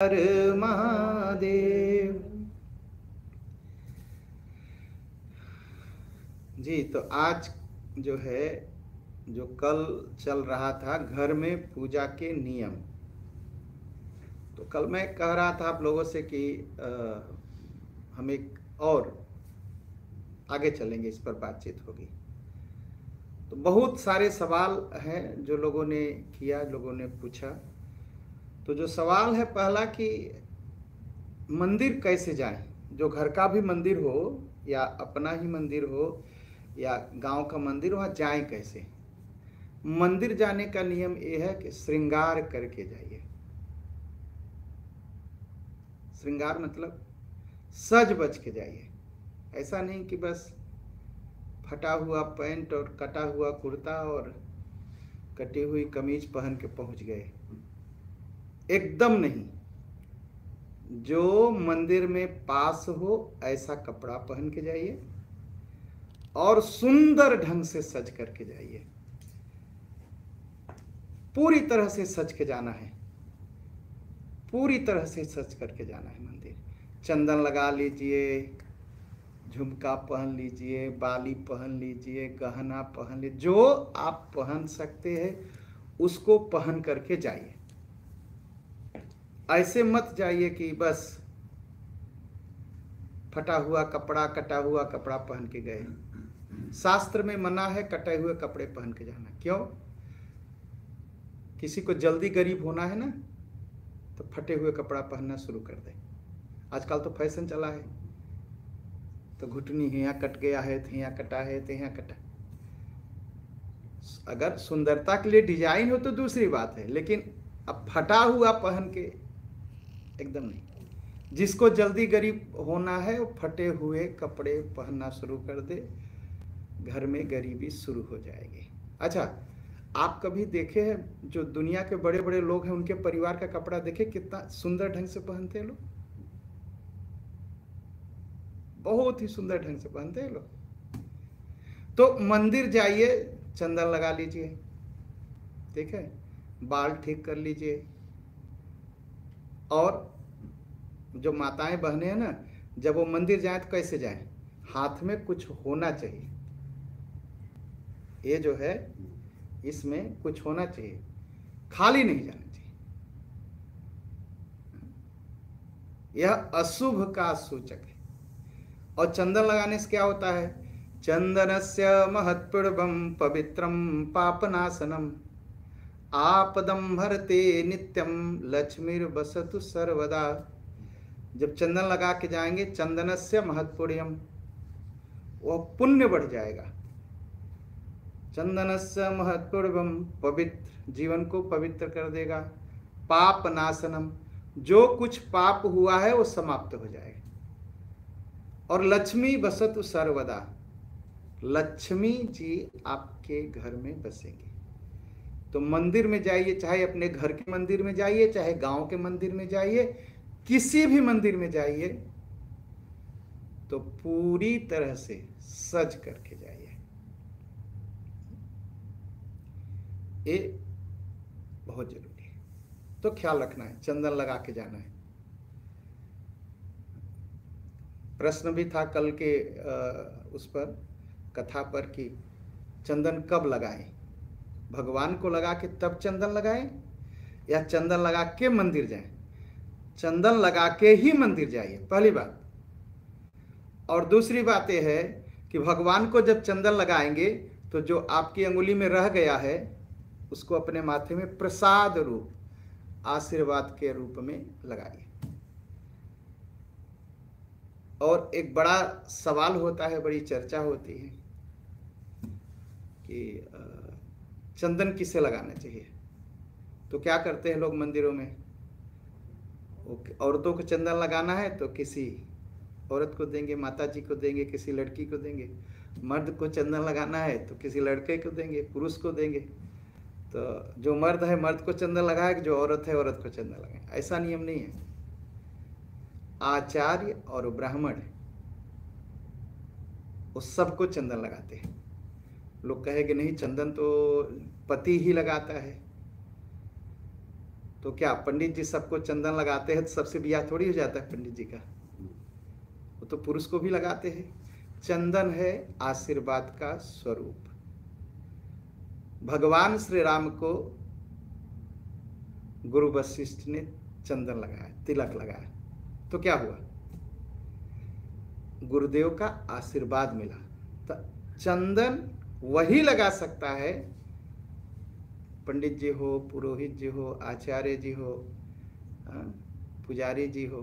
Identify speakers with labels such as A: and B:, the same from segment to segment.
A: हर महादेव। जी तो आज जो है, जो कल चल रहा था घर में पूजा के नियम, तो कल मैं कह रहा था आप लोगों से कि हम एक और आगे चलेंगे, इस पर बातचीत होगी। तो बहुत सारे सवाल हैं जो लोगों ने किया, लोगों ने पूछा। तो जो सवाल है पहला कि मंदिर कैसे जाएं, जो घर का भी मंदिर हो या अपना ही मंदिर हो या गांव का मंदिर, वहाँ जाएं कैसे। मंदिर जाने का नियम ये है कि श्रृंगार करके जाइए। श्रृंगार मतलब सज बज के जाइए। ऐसा नहीं कि बस फटा हुआ पैंट और कटा हुआ कुर्ता और कटी हुई कमीज पहन के पहुंच गए, एकदम नहीं। जो मंदिर में पास हो ऐसा कपड़ा पहन के जाइए और सुंदर ढंग से सज करके जाइए। पूरी तरह से सज के जाना है, पूरी तरह से सज करके जाना है मंदिर। चंदन लगा लीजिए, झुमका पहन लीजिए, बाली पहन लीजिए, गहना पहन लीजिए, जो आप पहन सकते हैं उसको पहन करके जाइए। ऐसे मत जाइए कि बस फटा हुआ कपड़ा, कटा हुआ कपड़ा पहन के गए। शास्त्र में मना है कटे हुए कपड़े पहन के जाना। क्यों? किसी को जल्दी गरीब होना है ना, तो फटे हुए कपड़ा पहनना शुरू कर दे। आजकल तो फैशन चला है, तो घुटनी यहाँ कट गया है, तो यहाँ कटा है, तो यहाँ कटा। अगर सुंदरता के लिए डिजाइन हो तो दूसरी बात है, लेकिन अब फटा हुआ पहन के एकदम नहीं। जिसको जल्दी गरीब होना है वो फटे हुए कपड़े पहनना शुरू कर दे, घर में गरीबी शुरू हो जाएगी। अच्छा, आप कभी देखे हैं जो दुनिया के बड़े बड़े लोग हैं, उनके परिवार का कपड़ा देखे कितना सुंदर ढंग से पहनते हैं लोग, बहुत ही सुंदर ढंग से पहनते हैं लोग। तो मंदिर जाइए, चंदन लगा लीजिए, ठीक है, बाल ठीक कर लीजिए। और जो माताएं बहनें हैं ना, जब वो मंदिर जाए तो कैसे जाए? हाथ में कुछ होना चाहिए। ये जो है इसमें कुछ होना चाहिए, खाली नहीं जाना चाहिए। यह अशुभ का सूचक है। और चंदन लगाने से क्या होता है? चंदनस्य महत्पूर्वम पवित्रम पापनाशनम आपदम भरते नित्यम लक्ष्मीर बसतु सर्वदा। जब चंदन लगा के जाएंगे, चंदनस्य महत्पुण्यम, वह पुण्य बढ़ जाएगा। चंदनस्य महत्पूर्वम, पवित्र, जीवन को पवित्र कर देगा। पाप नाशनम, जो कुछ पाप हुआ है वो समाप्त हो जाएगा। और लक्ष्मी बसतु सर्वदा, लक्ष्मी जी आपके घर में बसेंगे। तो मंदिर में जाइए, चाहे अपने घर के मंदिर में जाइए, चाहे गांव के मंदिर में जाइए, किसी भी मंदिर में जाइए, तो पूरी तरह से सज करके जाइए। ये बहुत जरूरी है। तो ख्याल रखना है, चंदन लगा के जाना है। प्रश्न भी था कल के उस पर, कथा पर, कि चंदन कब लगाएं? भगवान को लगा के तब चंदन लगाएं या चंदन लगा के मंदिर जाएं? चंदन लगा के ही मंदिर जाइए, पहली बात। और दूसरी बात यह है कि भगवान को जब चंदन लगाएंगे तो जो आपकी अंगुली में रह गया है उसको अपने माथे में प्रसाद रूप, आशीर्वाद के रूप में लगाइए। और एक बड़ा सवाल होता है, बड़ी चर्चा होती है कि चंदन किसे लगाना चाहिए। तो क्या करते हैं लोग मंदिरों में, औरतों को चंदन लगाना है तो किसी औरत को देंगे, माता जी को देंगे, किसी लड़की को देंगे। मर्द को चंदन लगाना है तो किसी लड़के को देंगे, पुरुष को देंगे। तो जो मर्द है मर्द को चंदन लगाए, जो औरत है औरत को चंदन लगाए। ऐसा नियम नहीं है। आचार्य और ब्राह्मण वो सबको चंदन लगाते हैं। लोग कहेंगे नहीं, चंदन तो पति ही लगाता है। तो क्या पंडित जी सबको चंदन लगाते हैं तो सबसे ब्याह थोड़ी हो जाता है पंडित जी का? वो तो पुरुष को भी लगाते हैं। चंदन है आशीर्वाद का स्वरूप। भगवान श्री राम को गुरु वशिष्ठ ने चंदन लगाया, तिलक लगाया, तो क्या हुआ? गुरुदेव का आशीर्वाद मिला। तो चंदन वही लगा सकता है, पंडित जी हो, पुरोहित जी हो, आचार्य जी हो, पुजारी जी हो,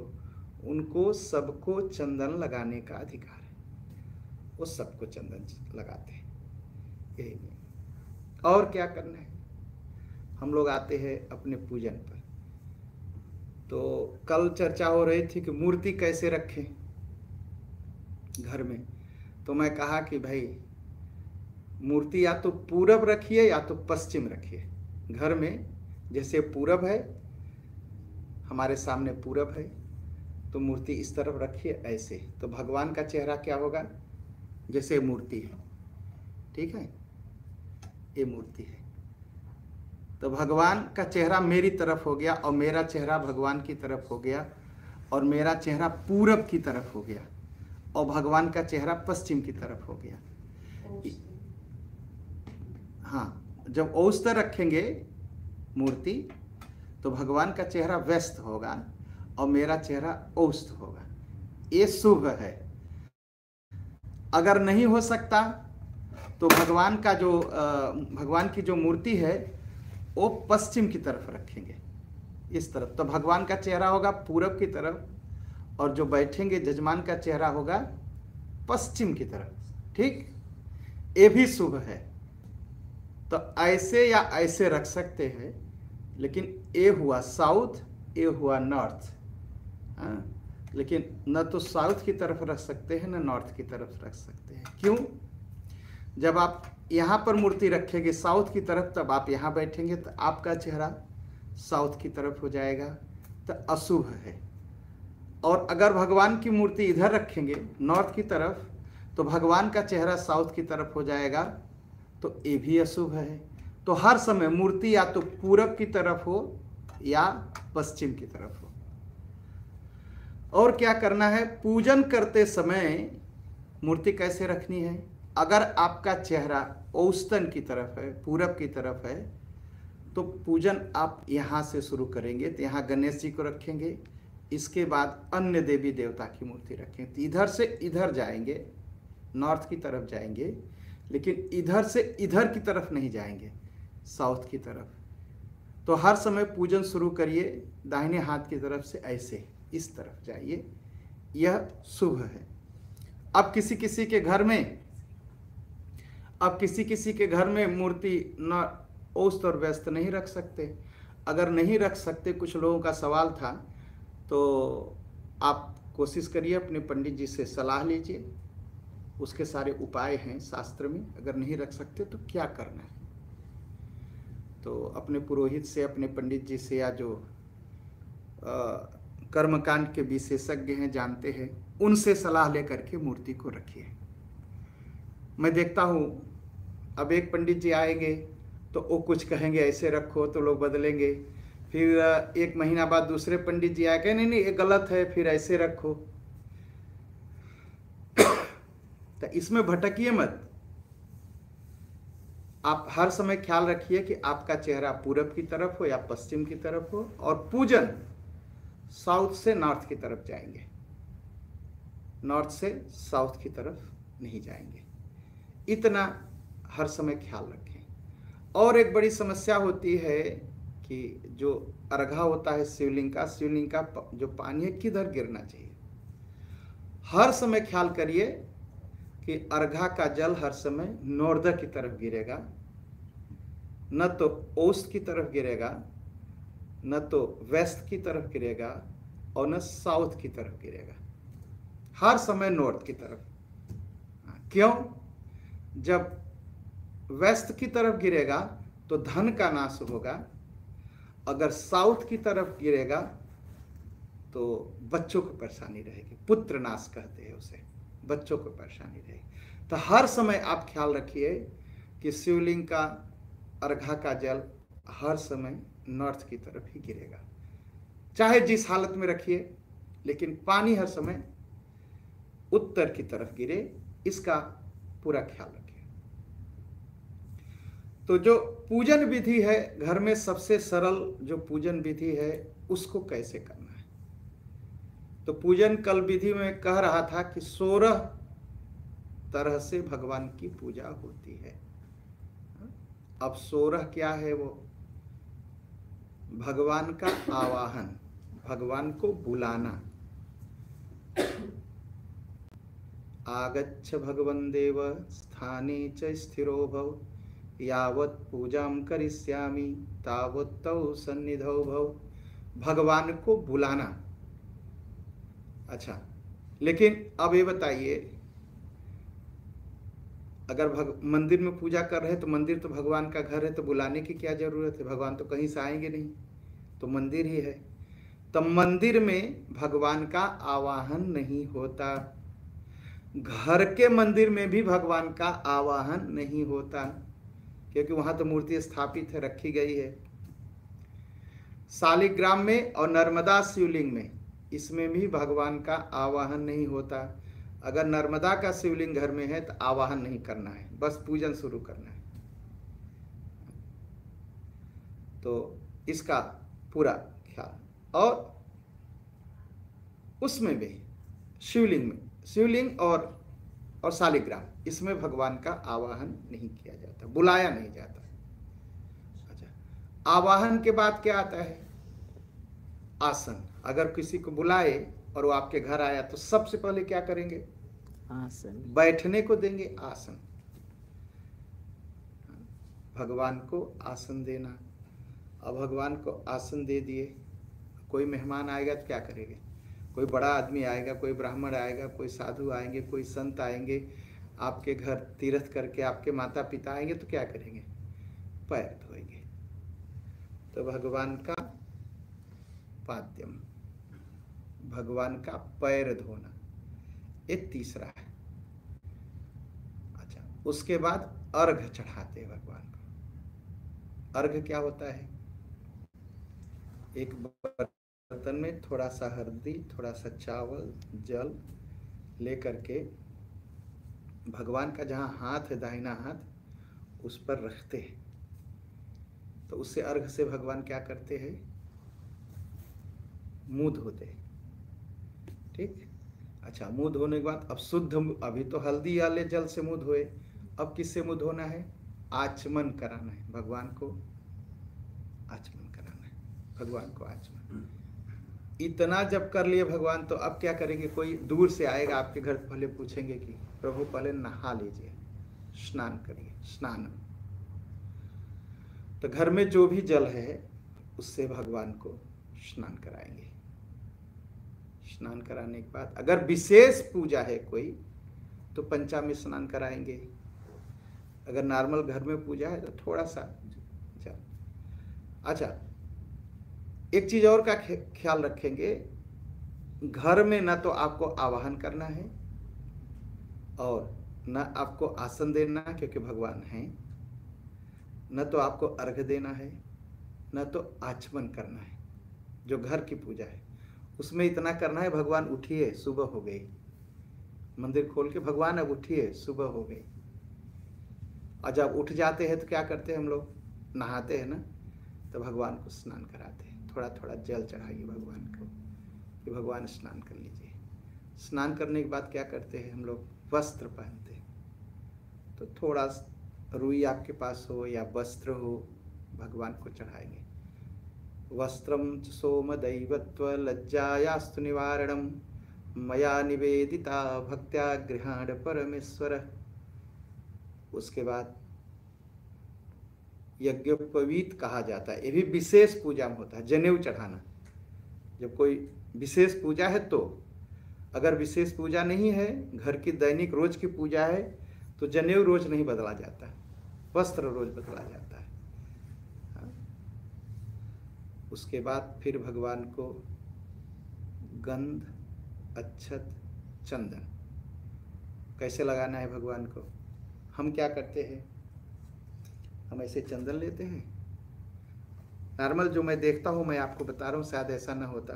A: उनको सबको चंदन लगाने का अधिकार है। वो सबको चंदन लगाते हैं, यही नहीं। और क्या करना है? हम लोग आते हैं अपने पूजन पर। तो कल चर्चा हो रही थी कि मूर्ति कैसे रखें घर में। तो मैं कहा कि भाई मूर्ति या तो पूरब रखिए या तो पश्चिम रखिए घर में। जैसे पूरब है, हमारे सामने पूरब है, तो मूर्ति इस तरफ रखिए ऐसे, तो भगवान का चेहरा क्या होगा? जैसे मूर्ति है, ठीक है, ये मूर्ति है, तो भगवान का चेहरा मेरी तरफ हो गया और मेरा चेहरा भगवान की तरफ हो गया, और मेरा चेहरा पूरब की तरफ हो गया और भगवान का चेहरा पश्चिम की तरफ हो गया। हाँ, जब औस्त रखेंगे मूर्ति तो भगवान का चेहरा व्यस्त होगा और मेरा चेहरा औस्त होगा। ये शुभ है। अगर नहीं हो सकता तो भगवान का जो भगवान की जो मूर्ति है वो पश्चिम की तरफ रखेंगे, इस तरफ, तो भगवान का चेहरा होगा पूरब की तरफ और जो बैठेंगे जजमान का चेहरा होगा पश्चिम की तरफ। ठीक, ये भी शुभ है। तो ऐसे या ऐसे रख सकते हैं, लेकिन ये हुआ साउथ, ये हुआ नॉर्थ। लेकिन न तो साउथ की तरफ रख सकते हैं न नॉर्थ की तरफ रख सकते हैं। क्यों? जब आप यहाँ पर मूर्ति रखेंगे साउथ की तरफ, तब आप यहाँ बैठेंगे तो आपका चेहरा साउथ की तरफ हो जाएगा, तो अशुभ है। और अगर भगवान की मूर्ति इधर रखेंगे नॉर्थ की तरफ, तो भगवान का चेहरा साउथ की तरफ हो जाएगा, तो ये भी अशुभ है। तो हर समय मूर्ति या तो पूरब की तरफ हो या पश्चिम की तरफ हो। और क्या करना है? पूजन करते समय मूर्ति कैसे रखनी है? अगर आपका चेहरा औस्तन की तरफ है, पूरब की तरफ है, तो पूजन आप यहाँ से शुरू करेंगे। तो यहाँ गणेश जी को रखेंगे, इसके बाद अन्य देवी देवता की मूर्ति रखेंगे। तो इधर से इधर जाएंगे, नॉर्थ की तरफ जाएंगे, लेकिन इधर से इधर की तरफ नहीं जाएंगे, साउथ की तरफ। तो हर समय पूजन शुरू करिए दाहिने हाथ की तरफ से, ऐसे इस तरफ जाइए, यह शुभ है। अब किसी किसी के घर में मूर्ति न औस्त और व्यस्त नहीं रख सकते। अगर नहीं रख सकते, कुछ लोगों का सवाल था, तो आप कोशिश करिए अपने पंडित जी से सलाह लीजिए, उसके सारे उपाय हैं शास्त्र में। अगर नहीं रख सकते तो क्या करना है, तो अपने पुरोहित से, अपने पंडित जी से, या जो कर्मकांड के विशेषज्ञ हैं, जानते हैं, उनसे सलाह लेकर के मूर्ति को रखिए। मैं देखता हूँ अब एक पंडित जी आएंगे तो वो कुछ कहेंगे ऐसे रखो, तो लोग बदलेंगे। फिर एक महीना बाद दूसरे पंडित जी आए, कहे नहीं नहीं ये गलत है, फिर ऐसे रखो। तो इसमें भटकिए मत। आप हर समय ख्याल रखिए कि आपका चेहरा पूरब की तरफ हो या पश्चिम की तरफ हो, और पूजन साउथ से नॉर्थ की तरफ जाएंगे, नॉर्थ से साउथ की तरफ नहीं जाएंगे। इतना हर समय ख्याल रखें। और एक बड़ी समस्या होती है कि जो अर्घा होता है शिवलिंग का जो पानी है किधर गिरना चाहिए। हर समय ख्याल करिए कि अर्घा का जल हर समय नॉर्थ की तरफ गिरेगा, न तो ईस्ट की तरफ गिरेगा, न तो वेस्ट की तरफ गिरेगा, और न साउथ की तरफ गिरेगा, हर समय नॉर्थ की तरफ। क्यों? जब वेस्ट की तरफ गिरेगा तो धन का नाश होगा, अगर साउथ की तरफ गिरेगा तो बच्चों को परेशानी रहेगी, पुत्र नाश कहते हैं उसे, बच्चों को परेशानी रहेगी। तो हर समय आप ख्याल रखिए कि शिवलिंग का अर्घा का जल हर समय नॉर्थ की तरफ ही गिरेगा, चाहे जिस हालत में रखिए, लेकिन पानी हर समय उत्तर की तरफ गिरे, इसका पूरा ख्याल रखिए। तो जो पूजन विधि है घर में, सबसे सरल जो पूजन विधि है उसको कैसे करना है, तो पूजन कल विधि में कह रहा था कि 16 तरह से भगवान की पूजा होती है। अब 16 क्या है, वो भगवान का आवाहन, भगवान को बुलाना। आगच्छ भगवन् देव स्थाने च स्थिरो भव, यावत् पूजां करिष्यामि तावत् तव सन्निधौ भव। भगवान को बुलाना। अच्छा, लेकिन अब ये बताइए, अगर मंदिर में पूजा कर रहे हैं तो मंदिर तो भगवान का घर है, तो बुलाने की क्या जरूरत है, भगवान तो कहीं से आएंगे नहीं, तो मंदिर ही है। तो मंदिर में भगवान का आवाहन नहीं होता, घर के मंदिर में भी भगवान का आवाहन नहीं होता, क्योंकि वहां तो मूर्ति स्थापित है, रखी गई है। शालिग्राम में और नर्मदा शिवलिंग में, इसमें भी भगवान का आवाहन नहीं होता। अगर नर्मदा का शिवलिंग घर में है तो आवाहन नहीं करना है, बस पूजन शुरू करना है। तो इसका पूरा ख्याल। और उसमें भी शिवलिंग में, शिवलिंग और शालिग्राम, इसमें भगवान का आवाहन नहीं किया जाता, बुलाया नहीं जाता। अच्छा, आवाहन के बाद क्या आता है, आसन। अगर किसी को बुलाए और वो आपके घर आया तो सबसे पहले क्या करेंगे,
B: आसन,
A: बैठने को देंगे, आसन। भगवान को आसन देना। अब भगवान को आसन दे दिए, कोई मेहमान आएगा तो क्या करेंगे, कोई बड़ा आदमी आएगा, कोई ब्राह्मण आएगा, कोई साधु आएंगे, कोई संत आएंगे आपके घर तीर्थ करके, आपके माता पिता आएंगे तो क्या करेंगे, पैर धोएंगे। तो भगवान का पाद्यम, भगवान का पैर धोना, ये तीसरा है। अच्छा, उसके बाद अर्घ चढ़ाते हैं भगवान को। अर्घ क्या होता है, एक बर्तन में थोड़ा सा हल्दी, थोड़ा सा चावल, जल लेकर के भगवान का जहाँ हाथ है, दाहिना हाथ, उस पर रखते हैं। तो उससे अर्घ से भगवान क्या करते हैं, मुंह धोते हैं। ठीक। अच्छा, मुंह धोने के बाद अब शुद्ध, अभी तो हल्दी वाले जल से मुंह धोए, अब किससे मुंह धोना है, आचमन कराना है भगवान को, आचमन कराना है भगवान को, आचमन। इतना जब कर लिए भगवान, तो अब क्या करेंगे, कोई दूर से आएगा आपके घर, पहले पूछेंगे कि प्रभु पहले नहा लीजिए, स्नान करिए, स्नान। तो घर में जो भी जल है उससे भगवान को स्नान कराएंगे। स्नान कराने के बाद अगर विशेष पूजा है कोई तो पंचामृत स्नान कराएंगे। अगर नॉर्मल घर में पूजा है तो थोड़ा सा जल। अच्छा, एक चीज और का ख्याल रखेंगे, घर में न तो आपको आवाहन करना है और न आपको आसन देना क्योंकि भगवान हैं, न तो आपको अर्घ देना है, न तो आचमन करना है। जो घर की पूजा है उसमें इतना करना है, भगवान उठिए, सुबह हो गई, मंदिर खोल के भगवान अब उठिए, सुबह हो गई। और जब उठ जाते हैं तो क्या करते हैं हम लोग, नहाते हैं ना, तो भगवान को स्नान कराते हैं। थोड़ा थोड़ा जल चढ़ाइए भगवान को कि भगवान स्नान कर लीजिए। स्नान करने के बाद क्या करते हैं हम लोग, वस्त्र पहनते हैं। तो थोड़ा रुई आपके पास हो या वस्त्र हो, भगवान को चढ़ाएंगे। वस्त्रम सोम दैवत्व लज्जायास्तु निवारणम मया निवेदिता भक्त्या गृहाण परमेश्वर। उसके बाद यज्ञोपवीत कहा जाता है, ये भी विशेष पूजा में होता है, जनेऊ चढ़ाना। जब कोई विशेष पूजा है तो, अगर विशेष पूजा नहीं है, घर की दैनिक रोज की पूजा है, तो जनेऊ रोज नहीं बदला जाता है, वस्त्र रोज बदला जाता है। उसके बाद फिर भगवान को गंध, अक्षत, चंदन कैसे लगाना है भगवान को। हम क्या करते हैं, हम ऐसे चंदन लेते हैं नॉर्मल जो मैं देखता हूँ मैं आपको बता रहा हूँ, शायद ऐसा ना होता।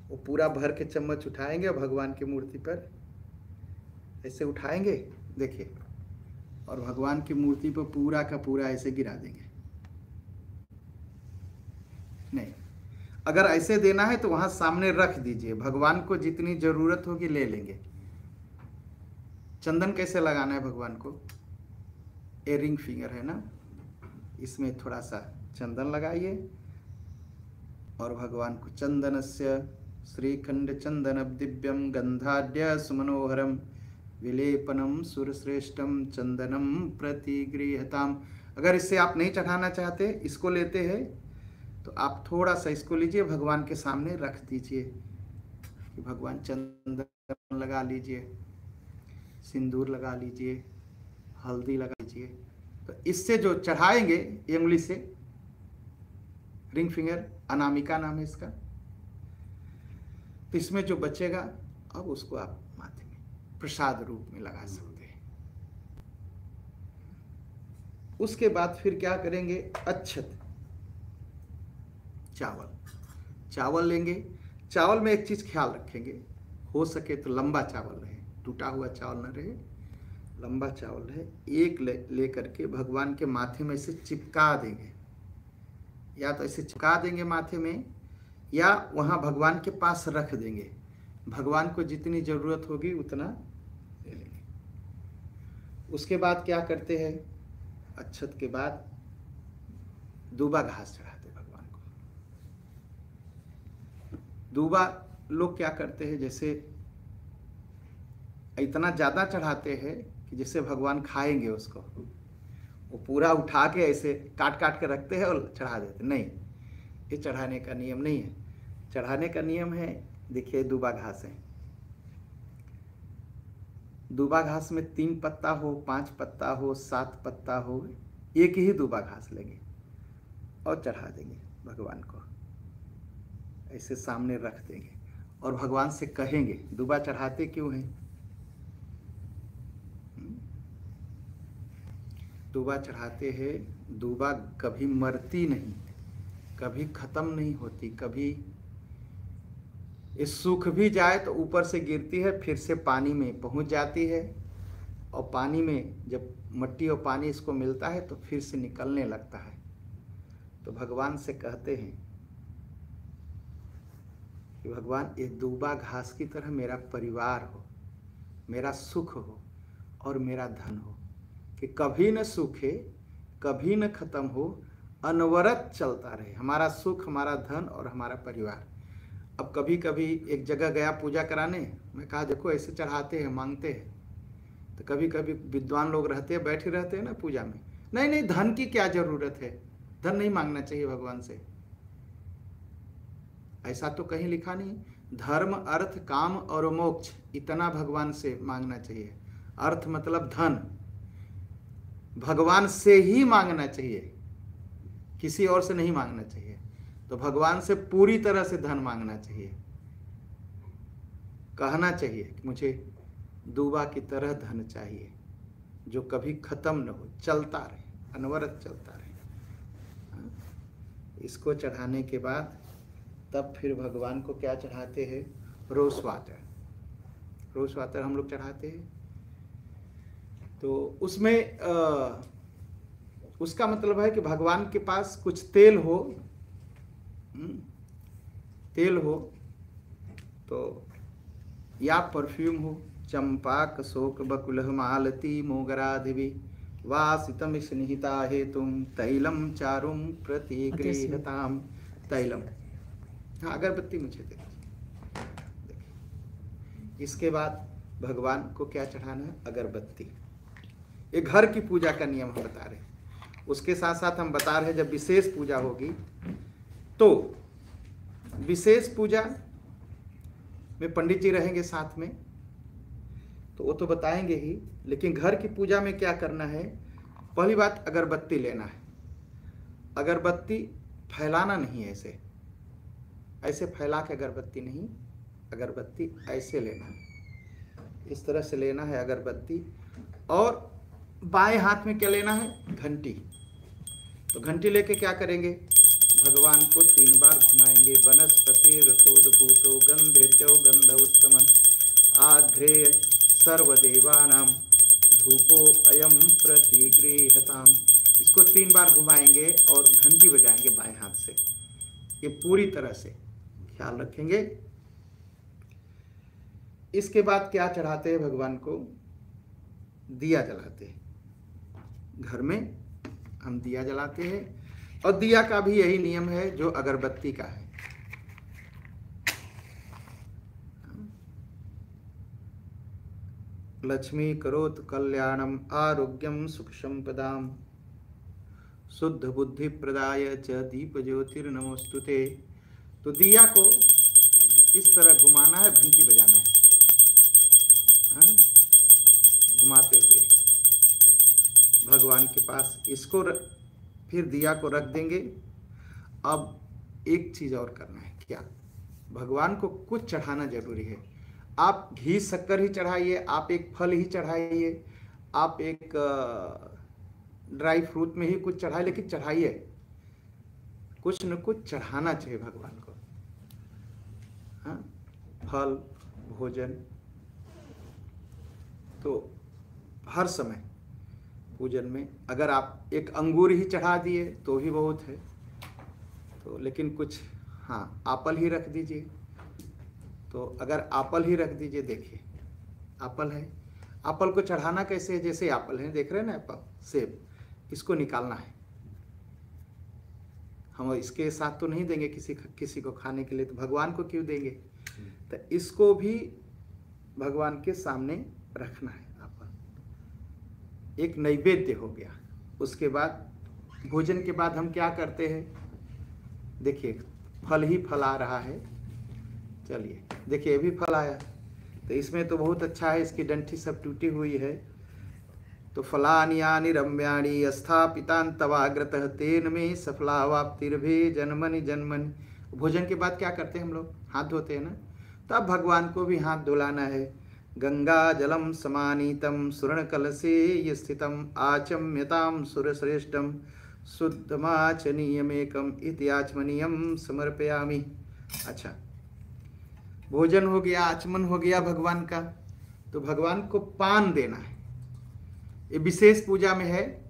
A: वो पूरा भर के चम्मच उठाएंगे भगवान की मूर्ति पर, ऐसे उठाएंगे देखिए, और भगवान की मूर्ति पर पूरा का पूरा ऐसे गिरा देंगे। नहीं, अगर ऐसे देना है तो वहां सामने रख दीजिए, भगवान को जितनी जरूरत होगी ले लेंगे। चंदन कैसे लगाना है भगवान को? ये रिंग फिंगर है ना, इसमें थोड़ा सा चंदन लगाइए और भगवान को चंदनस्य श्रीखंड चंदन दिव्यम गंधाढ्य सुमनोहरम विलेपनम सुरश्रेष्ठम चंदनम प्रतिगृहताम। अगर इससे आप नहीं चढ़ाना चाहते, इसको लेते हैं, तो आप थोड़ा सा इसको लीजिए, भगवान के सामने रख दीजिए कि भगवान चंदन लगा लीजिए, सिंदूर लगा लीजिए, हल्दी लगा लीजिए। तो इससे जो चढ़ाएंगे ये उंगली से, रिंग फिंगर अनामिका नाम है इसका, तो इसमें जो बचेगा अब उसको आप माथे में प्रसाद रूप में लगा सकते हैं। उसके बाद फिर क्या करेंगे? अक्षत, चावल लेंगे। चावल में एक चीज ख्याल रखेंगे, हो सके तो लंबा चावल रहे, टूटा हुआ चावल न रहे, लंबा चावल है। एक ले करके भगवान के माथे में से चिपका देंगे, या तो ऐसे चिपका देंगे माथे में, या वहां भगवान के पास रख देंगे। भगवान को जितनी जरूरत होगी उतना ले लेंगे। उसके बाद क्या करते हैं? अक्षत के बाद दूबा घास चढ़ाते भगवान को। दूबा लोग क्या करते हैं, जैसे इतना ज्यादा चढ़ाते हैं कि जैसे भगवान खाएंगे उसको, वो पूरा उठा के ऐसे काट काट के रखते हैं और चढ़ा देते। नहीं, ये चढ़ाने का नियम नहीं है। चढ़ाने का नियम है, देखिए दूबा घास है, दूबा घास में 3 पत्ता हो, 5 पत्ता हो, 7 पत्ता हो, एक ही दूबा घास लेंगे और चढ़ा देंगे भगवान को, ऐसे सामने रख देंगे और भगवान से कहेंगे। दूबा चढ़ाते क्यों हैं? दूबा चढ़ाते हैं, दूबा कभी मरती नहीं, कभी खत्म नहीं होती, कभी इस सूख भी जाए तो ऊपर से गिरती है, फिर से पानी में पहुंच जाती है, और पानी में जब मट्टी और पानी इसको मिलता है तो फिर से निकलने लगता है। तो भगवान से कहते हैं कि भगवान ये दूबा घास की तरह मेरा परिवार हो, मेरा सुख हो और मेरा धन हो, कि कभी न सूखे, कभी न खत्म हो, अनवरत चलता रहे हमारा सुख, हमारा धन और हमारा परिवार। अब कभी कभी एक जगह गया पूजा कराने, मैं कहा देखो ऐसे चढ़ाते हैं, मांगते हैं, तो कभी कभी विद्वान लोग रहते हैं, बैठे रहते हैं ना पूजा में, नहीं नहीं धन की क्या जरूरत है, धन नहीं मांगना चाहिए भगवान से। ऐसा तो कहीं लिखा नहीं। धर्म, अर्थ, काम और मोक्ष इतना भगवान से मांगना चाहिए। अर्थ मतलब धन, भगवान से ही मांगना चाहिए, किसी और से नहीं मांगना चाहिए। तो भगवान से पूरी तरह से धन मांगना चाहिए, कहना चाहिए कि मुझे दूबा की तरह धन चाहिए जो कभी खत्म न हो, चलता रहे, अनवरत चलता रहे। इसको चढ़ाने के बाद तब फिर भगवान को क्या चढ़ाते हैं? Rose water. रोज वाटर हम लोग चढ़ाते हैं। तो उसमें उसका मतलब है कि भगवान के पास कुछ तेल हो, तेल हो तो, या परफ्यूम हो, चंपा कशोक बकुलह मालती मोगराधिवि वासितम स्निहिता हेतुम तैलम चारुम प्रतिगृहताम। तैलम, हाँ अगरबत्ती मुझे दे। इसके बाद भगवान को क्या चढ़ाना है? अगरबत्ती। ये घर की पूजा का नियम हम बता रहे हैं। उसके साथ साथ हम बता रहे हैं जब विशेष पूजा होगी, तो विशेष पूजा में पंडित जी रहेंगे साथ में, तो वो तो बताएंगे ही, लेकिन घर की पूजा में क्या करना है? पहली बात अगरबत्ती लेना है। अगरबत्ती फैलाना नहीं है, ऐसे ऐसे फैला के अगरबत्ती नहीं, अगरबत्ती ऐसे लेना है, इस तरह से लेना है अगरबत्ती। और बाएं हाथ में क्या लेना है? घंटी। तो घंटी लेके क्या करेंगे? भगवान को 3 बार घुमाएंगे। वनस्पति रसोदभूतो गंधेर्जौ गंध उत्तम आघ्रेय सर्वदेवानाम धूपो अयम प्रतिगृहताम। इसको 3 बार घुमाएंगे और घंटी बजाएंगे बाएं हाथ से। ये पूरी तरह से ख्याल रखेंगे। इसके बाद क्या चढ़ाते हैं भगवान को? दिया जलाते हैं। घर में हम दिया जलाते हैं और दिया का भी यही नियम है जो अगरबत्ती का है। लक्ष्मी करोत कल्याणम आरोग्यम सुख संपदाम शुद्ध बुद्धि प्रदाय च दीप ज्योतिर्नमोस्तुते। तो दिया को इस तरह घुमाना है, घंटी बजाना है, घुमाते हुए भगवान के पास। इसको फिर दिया को रख देंगे। अब एक चीज और करना है। क्या? भगवान को कुछ चढ़ाना जरूरी है। आप घी शक्कर ही चढ़ाइए, आप एक फल ही चढ़ाइए, आप एक ड्राई फ्रूट में ही कुछ चढ़ाइए, लेकिन चढ़ाइए, कुछ न कुछ चढ़ाना चाहिए भगवान को। हाँ, फल, भोजन। तो हर समय पूजन में अगर आप एक अंगूर ही चढ़ा दिए तो भी बहुत है, तो लेकिन कुछ हाँ एप्पल ही रख दीजिए। तो अगर एप्पल ही रख दीजिए, देखिए एप्पल है, एप्पल को चढ़ाना कैसे है? जैसे एप्पल है, देख रहे हैं ना एप्पल, सेब, इसको निकालना है। हम इसके साथ तो नहीं देंगे किसी को खाने के लिए, तो भगवान को क्यों देंगे? तो इसको भी भगवान के सामने रखना है। एप्पल एक नैवेद्य हो गया। उसके बाद भोजन के बाद हम क्या करते हैं? देखिए फल ही फल आ रहा है। चलिए देखिए, ये भी फल आया, तो इसमें तो बहुत अच्छा है, इसकी डंठी सब टूटी हुई है। तो फलानि यानि रम्याणि स्थापितान्तवाग्रतः तेन में सफलावाप्तिर्भे जन्मनि जन्मनि। भोजन के बाद क्या करते हैं हम लोग? हाथ धोते हैं ना। तो अब भगवान को भी हाथ धुलाना है। गंगा जलम समानीतम सुवर्ण कलशे स्थितम आचम्यताम सुरश्रेष्ठम शुद्धमाचनीयमेकम इति आचमनीयम समर्पयामि। अच्छा, भोजन हो गया, आचमन हो गया भगवान का। तो भगवान को पान देना है। ये विशेष पूजा में है।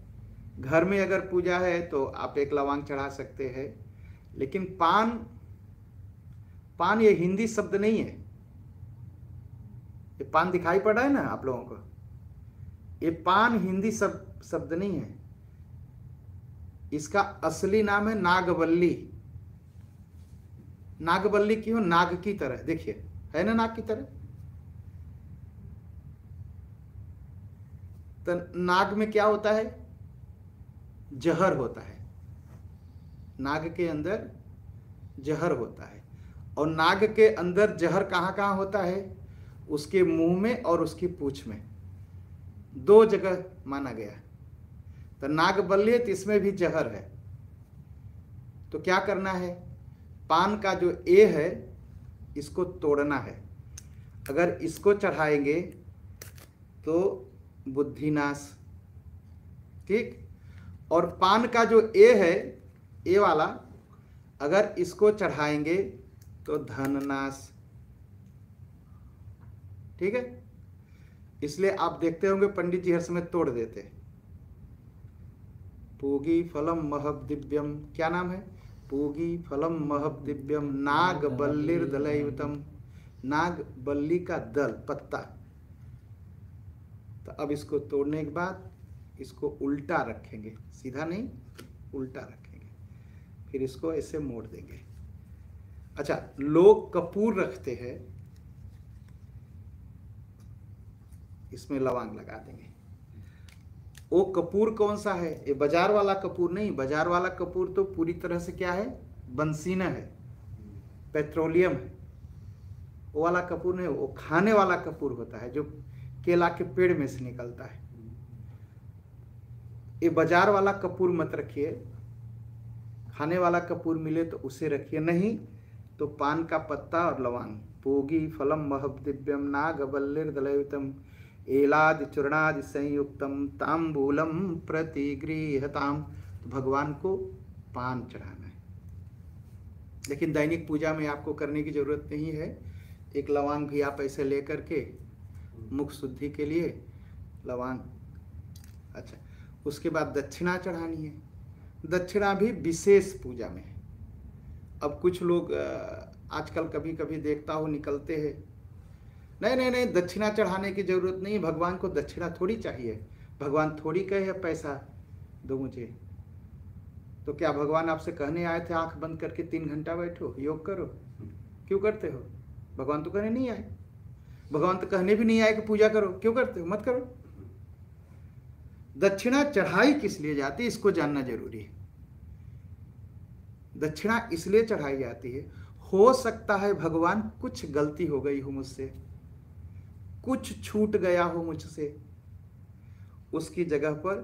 A: घर में अगर पूजा है तो आप एक लवांग चढ़ा सकते हैं, लेकिन पान ये हिंदी शब्द नहीं है। ये पान दिखाई पड़ रहा है ना आप लोगों को? ये पान हिंदी शब्द नहीं है। इसका असली नाम है नागवल्ली। नागवल्ली क्यों? नाग की तरह, देखिए है ना नाग की तरह। तो नाग में क्या होता है? जहर होता है। नाग के अंदर जहर होता है। और नाग के अंदर जहर कहाँ कहाँ होता है? उसके मुंह में और उसकी पूंछ में, 2 जगह माना गया। तो नागबल्ली, तो इसमें भी जहर है। तो क्या करना है? पान का जो ए है इसको तोड़ना है। अगर इसको चढ़ाएंगे तो बुद्धिनाश, ठीक। और पान का जो ए है, ए वाला, अगर इसको चढ़ाएंगे तो धननाश, ठीक है। इसलिए आप देखते होंगे पंडित जी हर समय तोड़ देते। पूगी फलम महब दिव्यम, क्या नाम है? पूगी फलम महब दिव्यम नाग बल्लिर दलयुतम। नाग बल्ली का दल, पत्ता। तो अब इसको तोड़ने के बाद इसको उल्टा रखेंगे, सीधा नहीं, उल्टा रखेंगे। फिर इसको ऐसे मोड़ देंगे। अच्छा, लोग कपूर रखते हैं, इसमें लौंग लगा देंगे। वो कपूर कौन सा है? ये बाजार वाला कपूर नहीं। बाजार वाला कपूर तो पूरी तरह से क्या है? बंसीना है, पेट्रोलियम है। वो वाला कपूर नहीं, वो खाने वाला कपूर होता है जो केला के पेड़ में से निकलता है। ये बाजार वाला कपूर मत रखिए। खाने वाला कपूर मिले तो उसे रखिए, नहीं तो पान का पत्ता और लौंग। पूगी फलम महब दिव्यम नाग बल्लिर दलयुतम एलादि चूर्णादि संयुक्तम तांबूलम प्रतिगृहताम। तो भगवान को पान चढ़ाना है। लेकिन दैनिक पूजा में आपको करने की जरूरत नहीं है। एक लौंग भी आप ऐसे ले करके मुख शुद्धि के लिए लौंग। अच्छा, उसके बाद दक्षिणा चढ़ानी है। दक्षिणा भी विशेष पूजा में है। अब कुछ लोग आजकल कभी कभी देखता हो निकलते हैं, नहीं नहीं नहीं दक्षिणा चढ़ाने की जरूरत नहीं, भगवान को दक्षिणा थोड़ी चाहिए, भगवान थोड़ी कहे है पैसा दो मुझे। तो क्या भगवान आपसे कहने आए थे आंख बंद करके 3 घंटा बैठो योग करो? क्यों करते हो? भगवान तो कहने नहीं आए। भगवान तो कहने भी नहीं आए कि पूजा करो, क्यों करते हो? मत करो। दक्षिणा चढ़ाई किस लिए जाती है इसको जानना जरूरी है। दक्षिणा इसलिए चढ़ाई जाती है, हो सकता है भगवान कुछ गलती हो गई हो मुझसे, कुछ छूट गया हो मुझसे, उसकी जगह पर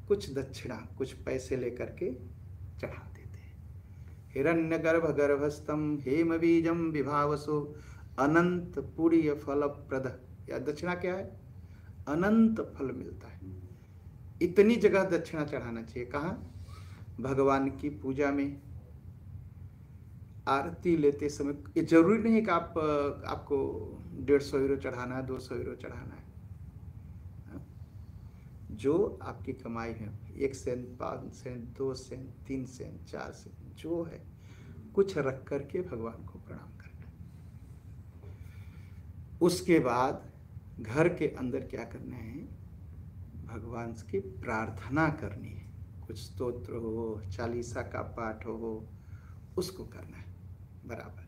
A: कुछ दक्षिणा, कुछ पैसे लेकर के चढ़ा देते हैं। हिरण्यगर्भ गर्भस्थम हेम बीजम विभावसो अनंत पुण्य फल प्रद। या दक्षिणा क्या है? अनंत फल मिलता है। इतनी जगह दक्षिणा चढ़ाना चाहिए। कहाँ? भगवान की पूजा में आरती लेते समय। ये जरूरी नहीं कि आपको 150 यूरो चढ़ाना है, 200 यूरो चढ़ाना है। जो आपकी कमाई है, 1 cent, 5 cent, 2 cent, 3 cent, 4 cent, जो है कुछ रख करके भगवान को प्रणाम करना। उसके बाद घर के अंदर क्या करना है? भगवान की प्रार्थना करनी है। कुछ स्तोत्र हो, चालीसा का पाठ हो, उसको करना है बराबर।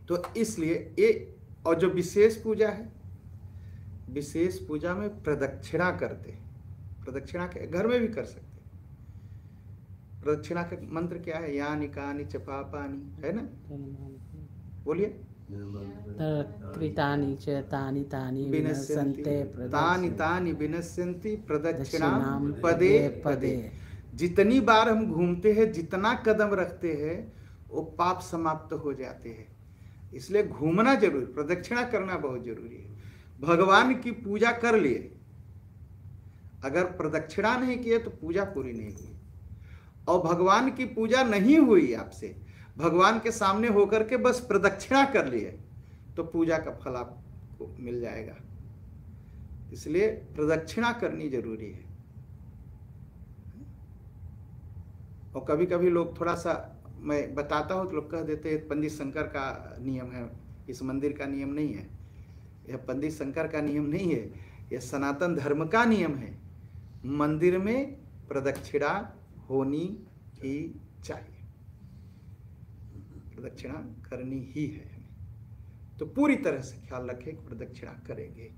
A: तो इसलिए ये, और जो विशेष पूजा है, विशेष पूजा में प्रदक्षिणा करते हैं। प्रदक्षिणा के घर में भी कर सकते हैं। प्रदक्षिणा का मंत्र क्या है? यानि कानि च पापानि, है ना? बोलिए।
B: कृतानि च तानि तानि
A: विनश्यन्ति,
B: विनश्यन्ते
A: तानि तानि विनश्यन्ति प्रदक्षिणाम पदे पदे। जितनी बार हम घूमते हैं, जितना कदम रखते हैं, वो पाप समाप्त हो जाते हैं। इसलिए घूमना जरूरी, प्रदक्षिणा करना बहुत जरूरी है। भगवान की पूजा कर लिए, अगर प्रदक्षिणा नहीं किए तो पूजा पूरी नहीं हुई। और भगवान की पूजा नहीं हुई आपसे, भगवान के सामने होकर के बस प्रदक्षिणा कर लिए, तो पूजा का फल आपको मिल जाएगा। इसलिए प्रदक्षिणा करनी जरूरी है। और कभी कभी लोग थोड़ा सा, मैं बताता हूँ तो लोग कह देते हैं पंडित शंकर का नियम है, इस मंदिर का नियम नहीं है। यह पंडित शंकर का नियम नहीं है, यह सनातन धर्म का नियम है। मंदिर में प्रदक्षिणा होनी ही चाहिए, प्रदक्षिणा करनी ही है हमें। तो पूरी तरह से ख्याल रखें कि प्रदक्षिणा करेंगे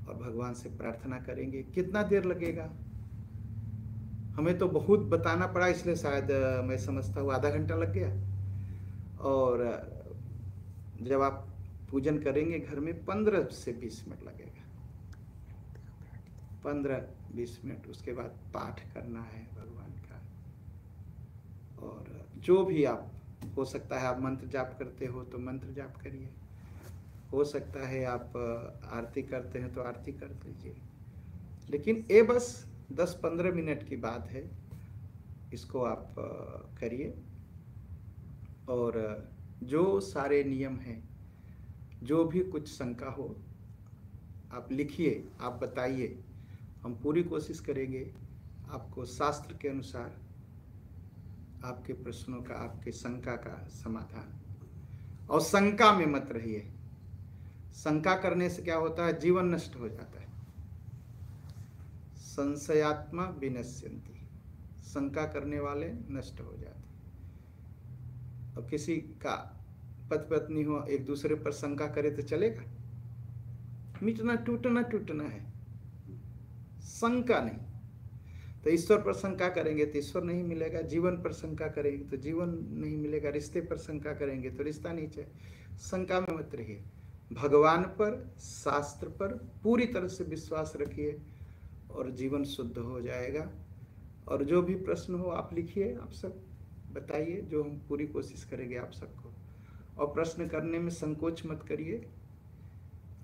A: और भगवान से प्रार्थना करेंगे। कितना देर लगेगा? हमें तो बहुत बताना पड़ा, इसलिए शायद मैं समझता हूँ आधा घंटा लग गया। और जब आप पूजन करेंगे घर में 15 से 20 मिनट लगेगा, 15-20 मिनट। उसके बाद पाठ करना है भगवान का। और जो भी आप, हो सकता है आप मंत्र जाप करते हो तो मंत्र जाप करिए, हो सकता है आप आरती करते हैं तो आरती कर लीजिए। लेकिन ये बस 10-15 मिनट की बात है, इसको आप करिए। और जो सारे नियम हैं, जो भी कुछ शंका हो आप लिखिए, आप बताइए, हम पूरी कोशिश करेंगे आपको शास्त्र के अनुसार आपके प्रश्नों का, आपके शंका का समाधान। और शंका में मत रहिए। शंका करने से क्या होता है? जीवन नष्ट हो जाता है। संशयात्मा विनश्यन्ति, शंका करने वाले नष्ट हो जाते। अब किसी का पति पत्नी हो, एक दूसरे पर शंका करे तो चलेगा? मिटना टूटना है, शंका नहीं। तो ईश्वर पर शंका करेंगे तो ईश्वर नहीं मिलेगा, जीवन पर शंका करेंगे तो जीवन नहीं मिलेगा, रिश्ते पर शंका करेंगे तो रिश्ता नहीं चाहिए। शंका में मत रहिए, भगवान पर, शास्त्र पर पूरी तरह से विश्वास रखिए और जीवन शुद्ध हो जाएगा। और जो भी प्रश्न हो आप लिखिए, आप सब बताइए, जो हम पूरी कोशिश करेंगे आप सबको। और प्रश्न करने में संकोच मत करिए।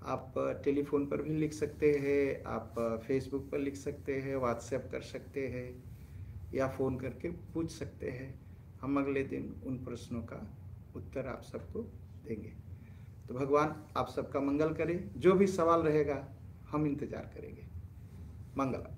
A: आप टेलीफोन पर भी लिख सकते हैं, आप फेसबुक पर लिख सकते हैं, व्हाट्सएप कर सकते हैं, या फ़ोन करके पूछ सकते हैं। हम अगले दिन उन प्रश्नों का उत्तर आप सबको देंगे। तो भगवान आप सबका मंगल करे। जो भी सवाल रहेगा हम इंतज़ार करेंगे। मंगल।